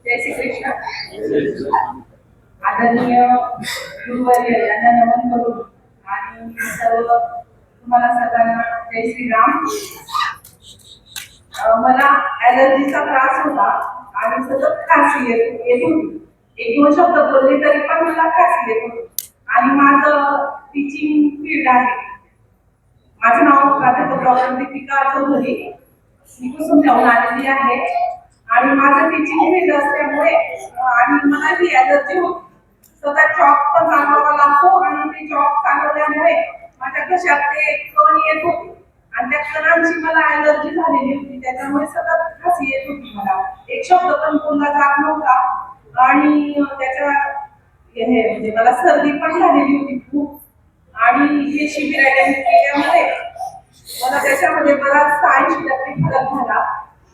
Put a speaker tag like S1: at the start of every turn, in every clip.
S1: जय श्री कृष्ण. आदरणीय गुरुवर्य यांना नमन करून आणि सर्व तुम्हाला सर्वांना जय श्रीराम. मला ॲलर्जीचा त्रास होता आणि सतत खासी येत होती. एक दोन शब्द बोलले तरी पण मला खासी येत होती आणि माझं टीचिंग फील्ड आहे. माझं नाव प्राध्यापक डॉक्टर दीपिका चौधरी. मी कुसुमगावहून आलेली आहे आणि माझं टीचिंग फील्ड असल्यामुळे आणि मला ही ॲलर्जी होती. सतत चॉक पण चालवावा लागतो आणि ते चॉक चालवल्यामुळे माझ्या घशात ते कण येत होते आणि त्या कणांची मला ॲलर्जी झालेली होती. त्याच्यामुळे सतत खासी येत होती. मला एक शब्द पण बोलला जात नव्हता आणि त्याच्या हे म्हणजे मला सर्दी पण झालेली होती खूप. आणि हे शिबिर अटेंड केल्यामुळे मला त्याच्यामध्ये बराच 80% फरक झाला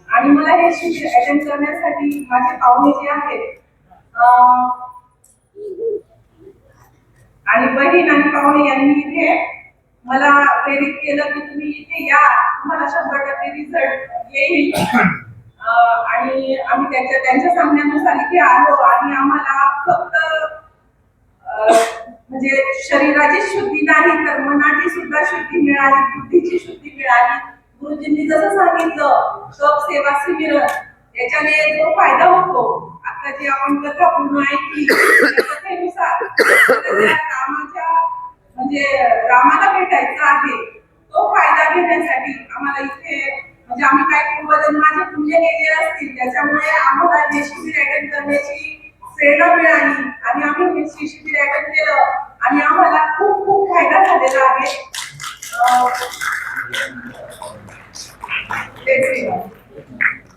S1: आणि मला हे शिबिर अटेंड करण्यासाठी माझे पाहुणे जे आहेत आणि बहीण आणि पाहुणे यांनी इथे मला प्रेरित केलं की तुम्ही इथे या, तुम्हाला 100% रिझल्ट येईल. आणि आम्ही त्यांच्या सांगण्यानुसार इथे आलो आणि आम्हाला फक्त म्हणजे शरीराची शुद्धी नाही तर मनाची सुद्धा शुद्धी मिळाली, बुद्धीची शुद्धी मिळाली. गुरुजींनी जसं सांगितलं सप सेवा शिबिर याच्याने जो फायदा होतो, आता जी आपण कथा पूर्ण ऐकली कथेनुसार रामाच्या म्हणजे रामाला भेटायचं आहे, तो फायदा घेण्यासाठी आम्हाला इथे म्हणजे आम्ही काही पूर्वजन्माचे पुण्य केले असतील त्याच्यामुळे आम्हाला हे शिबिर अटेंड करण्याची प्रेरणा मिळाली आणि आम्ही हे शिबिर अटेंड केलं आणि आम्हाला खूप खूप फायदा झालेला आहे.